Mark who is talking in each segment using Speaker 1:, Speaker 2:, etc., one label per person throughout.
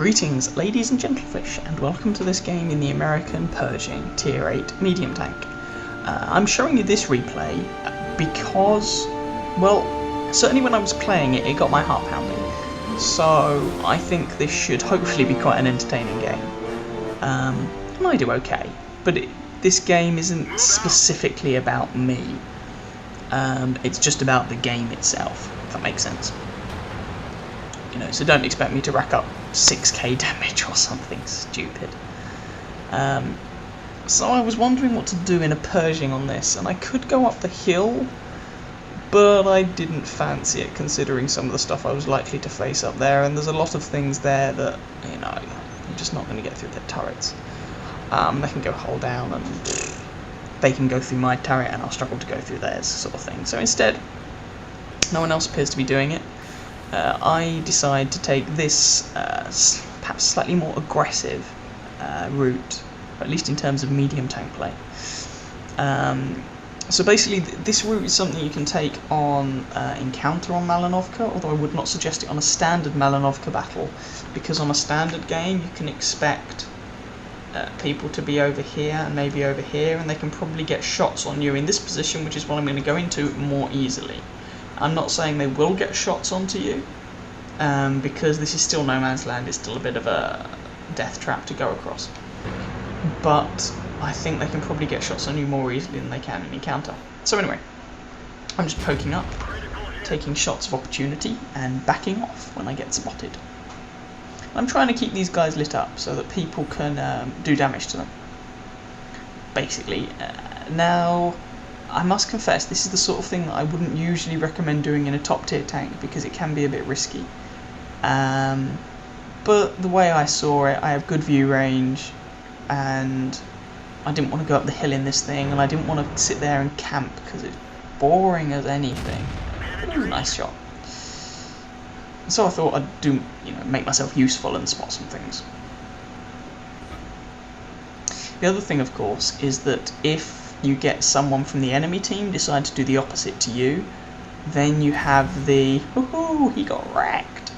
Speaker 1: Greetings ladies and gentlefish, and welcome to this game in the American Pershing Tier 8 medium tank. I'm showing you this replay because, well, certainly when I was playing it, it got my heart pounding. So I think this should hopefully be quite an entertaining game. And I do okay, but this game isn't specifically about me. It's just about the game itself, if that makes sense. You know, so don't expect me to rack up 6k damage or something stupid. So I was wondering what to do in a Pershing on this, and I could go up the hill, but I didn't fancy it considering some of the stuff I was likely to face up there, and there's a lot of things there that, you know, I'm just not going to get through their turrets. They can go hull down, and they can go through my turret, and I'll struggle to go through theirs, sort of thing. So instead, no one else appears to be doing it. I decide to take this perhaps slightly more aggressive route, at least in terms of medium tank play. So basically this route is something you can take on encounter on Malinovka, although I would not suggest it on a standard Malinovka battle, because on a standard game you can expect people to be over here and maybe over here, and they can probably get shots on you in this position, which is what I'm going to go into, more easily. I'm not saying they will get shots onto you, because this is still no man's land, it's still a bit of a death trap to go across. But I think they can probably get shots on you more easily than they can in encounter. So anyway, I'm just poking up, taking shots of opportunity, and backing off when I get spotted. I'm trying to keep these guys lit up so that people can do damage to them, basically. Now, I must confess, this is the sort of thing that I wouldn't usually recommend doing in a top tier tank, because it can be a bit risky. But the way I saw it, I have good view range, and I didn't want to go up the hill in this thing, and I didn't want to sit there and camp, because it's boring as anything. Ooh, nice shot. So I thought I'd do, you know, make myself useful and spot some things. The other thing, of course, is that if you get someone from the enemy team decide to do the opposite to you, then you have the woohoo, he got wrecked.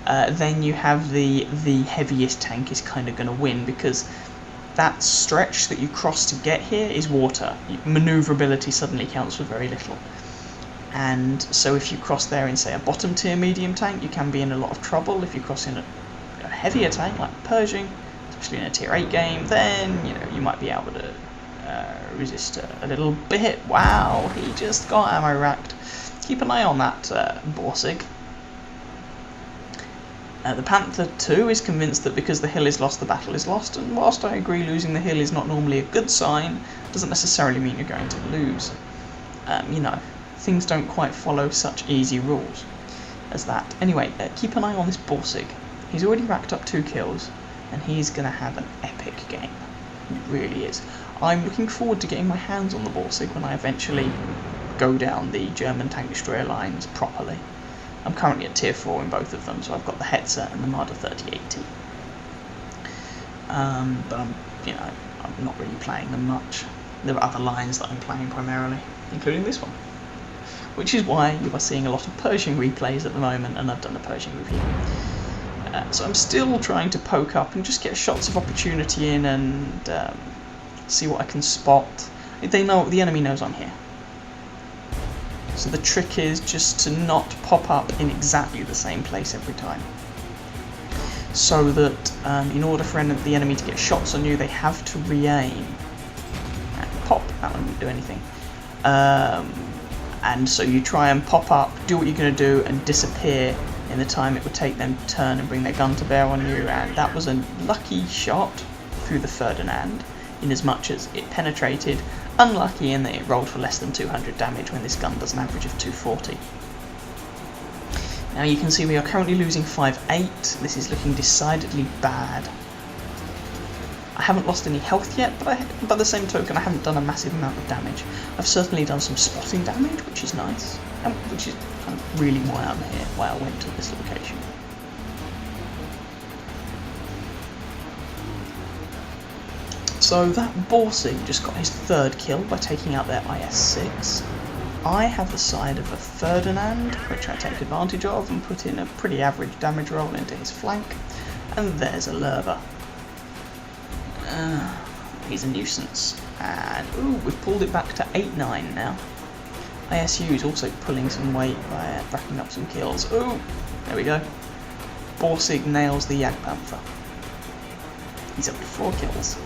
Speaker 1: Then you have the heaviest tank is kind of going to win, because that stretch that you cross to get here is water. Maneuverability suddenly counts for very little. And so if you cross there in, say, a bottom tier medium tank, you can be in a lot of trouble. If you cross in a heavier tank like Pershing, especially in a tier 8 game, then you know you might be able to resist a little bit. Wow, he just got ammo racked. Keep an eye on that Borsig. The Panther 2 is convinced that because the hill is lost, the battle is lost, and whilst I agree losing the hill is not normally a good sign, doesn't necessarily mean you're going to lose. You know, things don't quite follow such easy rules as that. Anyway, keep an eye on this Borsig. He's already racked up 2 kills, and he's going to have an epic game. It really is. I'm looking forward to getting my hands on the Borsig when I eventually go down the German tank destroyer lines properly. I'm currently at tier 4 in both of them, so I've got the Hetzer and the Marder 3080. But I'm not really playing them much. There are other lines that I'm playing primarily, including this one, which is why you are seeing a lot of Pershing replays at the moment, and I've done a Pershing review. So I'm still trying to poke up and just get shots of opportunity in and see what I can spot. They know, the enemy knows I'm here. So the trick is just to not pop up in exactly the same place every time. So that in order for the enemy to get shots on you, they have to re-aim. And pop, that one didn't do anything. And so you try and pop up, do what you're going to do, and disappear in the time it would take them to turn and bring their gun to bear on you. And that was a lucky shot through the Ferdinand, in as much as it penetrated, unlucky in that it rolled for less than 200 damage when this gun does an average of 240. Now you can see we are currently losing 5-8, this is looking decidedly bad. I haven't lost any health yet, but by the same token I haven't done a massive amount of damage. I've certainly done some spotting damage, which is nice, and which is kind of really why I'm here, why I went to this location. So that Borsig just got his 3rd kill by taking out their IS-6. I have the side of a Ferdinand, which I take advantage of and put in a pretty average damage roll into his flank. And there's a Lerva. He's a nuisance. And, ooh, we've pulled it back to 8-9 now. ISU is also pulling some weight by racking up some kills. Ooh, there we go. Borsig nails the Jagdpanther. He's up to 4 kills.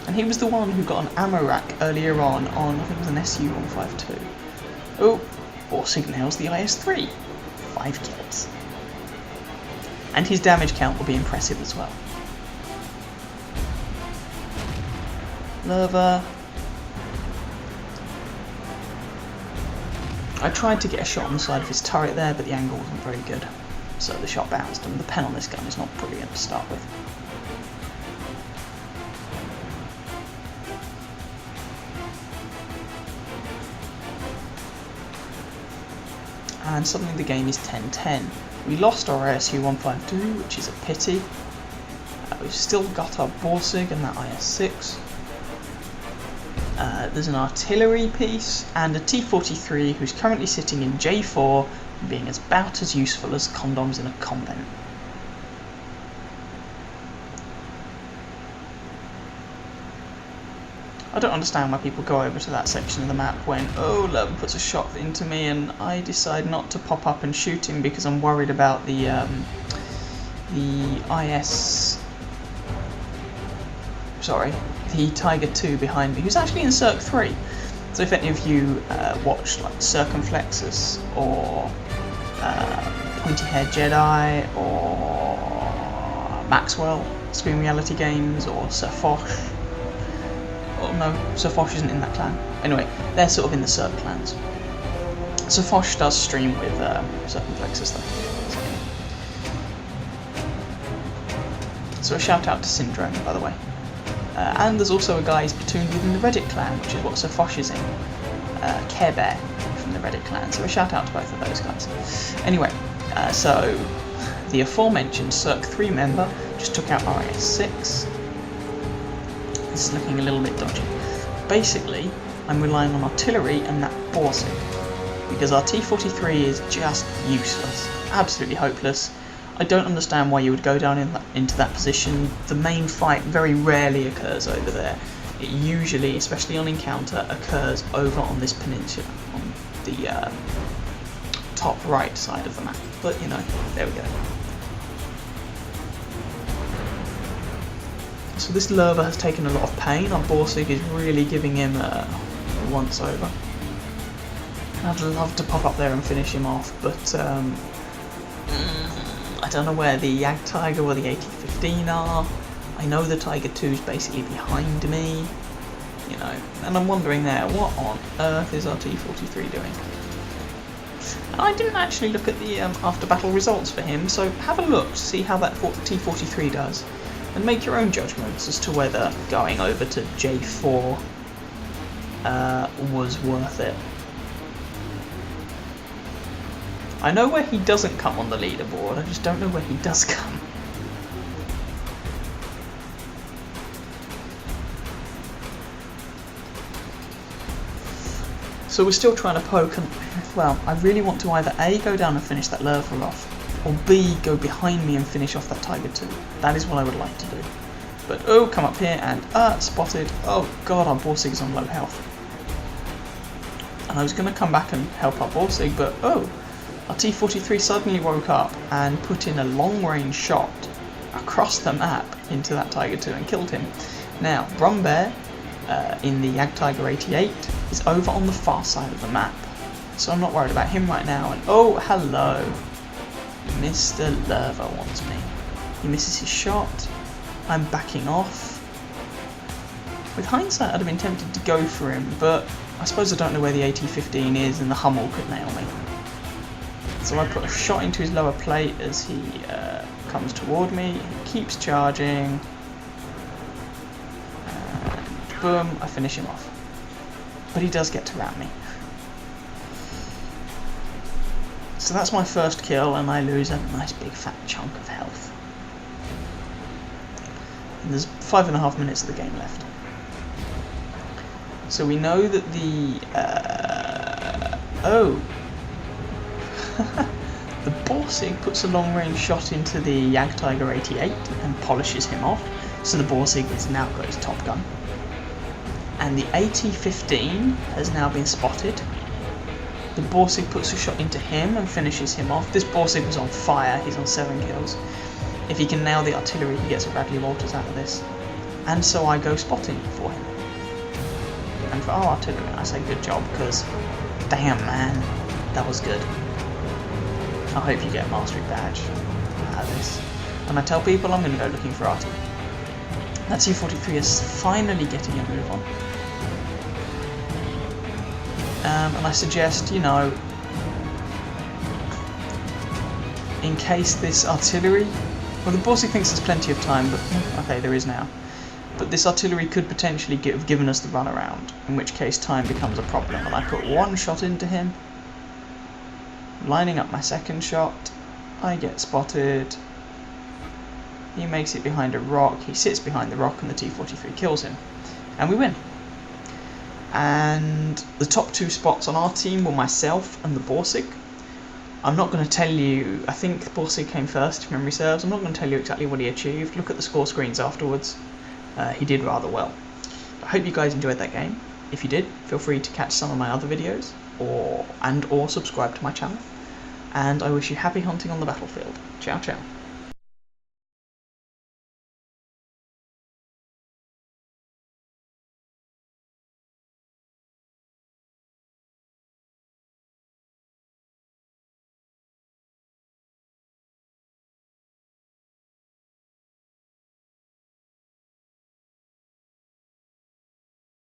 Speaker 1: And he was the one who got an ammo rack earlier on, I think it was an SU-152. Oh, Borsig nails the IS-3. 5 kills. And his damage count will be impressive as well. Lerva. I tried to get a shot on the side of his turret there, but the angle wasn't very good. So the shot bounced, and the pen on this gun is not brilliant to start with. And suddenly the game is 10-10. We lost our ASU-152, which is a pity. We've still got our Borsig and that IS-6. There's an artillery piece and a T-43 who's currently sitting in J4 and being about as useful as condoms in a convent. I don't understand why people go over to that section of the map when, oh, Lerva puts a shot into me and I decide not to pop up and shoot him because I'm worried about the Tiger 2 behind me, who's actually in Circ 3. So if any of you watched like Circumflexus or Pointy Haired Jedi or Maxwell, Screen Reality Games, or Sir Foch. Oh no, Sir Foch isn't in that clan. Anyway, they're sort of in the Circ clans. Sir Foch does stream with Circumflexus though. So a shout out to Syndrome, by the way. And there's also a guy who's platooned within the Reddit clan, which is what Sir Foch is in. Care Bear from the Reddit clan. So a shout out to both of those guys. Anyway, so the aforementioned Circ 3 member just took out RS6. This is looking a little bit dodgy. Basically, I'm relying on artillery and that Borsig, because our T-43 is just useless, absolutely hopeless. I don't understand why you would go down into that position. The main fight very rarely occurs over there. It usually, especially on encounter, occurs over on this peninsula, on the top right side of the map. But, you know, there we go. So this Lerva has taken a lot of pain. Our Borsig is really giving him a once over. I'd love to pop up there and finish him off, but I don't know where the Jagd Tiger or the AT-15 are. I know the Tiger 2 is basically behind me, you know, and I'm wondering there, what on earth is our T-43 doing? And I didn't actually look at the after battle results for him, so have a look to see how that T-43 does. And make your own judgments as to whether going over to J4 was worth it. I know where he doesn't come on the leaderboard, I just don't know where he does come. So we're still trying to poke and, well, I really want to either A, go down and finish that Lerva off, or B, go behind me and finish off that Tiger 2. That is what I would like to do. But oh, come up here and spotted. Oh god, our Borsig is on low health. And I was going to come back and help our Borsig, but oh, our T-43 suddenly woke up and put in a long-range shot across the map into that Tiger 2 and killed him. Now, Brumbear in the Jagd Tiger 88 is over on the far side of the map, so I'm not worried about him right now. And oh, hello. Mr. Lerva wants me. He misses his shot. I'm backing off. With hindsight, I'd have been tempted to go for him, but I suppose I don't know where the AT-15 is and the Hummel could nail me. So I put a shot into his lower plate as he comes toward me. He keeps charging. And boom, I finish him off. But he does get to ram me. So that's my first kill, and I lose a nice big fat chunk of health. And there's 5.5 minutes of the game left. So we know that the the Borsig puts a long-range shot into the Jagdtiger 88 and polishes him off, so the Borsig has now got his top gun. And the AT-15 has now been spotted. The Borsig puts a shot into him and finishes him off. This Borsig was on fire, he's on 7 kills. If he can nail the artillery, he gets a Bradley Walters out of this. And so I go spotting for him. And for our artillery, I say good job, because damn man, that was good. I hope you get a mastery badge out of this. And I tell people I'm going to go looking for arty. That C-43 is finally getting a move on. And I suggest, you know, in case this artillery... Well, the Borsig thinks there's plenty of time, but okay, there is now. But this artillery could potentially have given us the runaround, in which case time becomes a problem. And I put one shot into him, lining up my second shot. I get spotted. He makes it behind a rock. He sits behind the rock, and the T-43 kills him, and we win. And the top 2 spots on our team were myself and the Borsig. I'm not going to tell you, I think Borsig came first if memory serves. I'm not going to tell you exactly what he achieved. Look at the score screens afterwards. He did rather well. I hope you guys enjoyed that game. If you did, feel free to catch some of my other videos or subscribe to my channel. And I wish you happy hunting on the battlefield. Ciao ciao.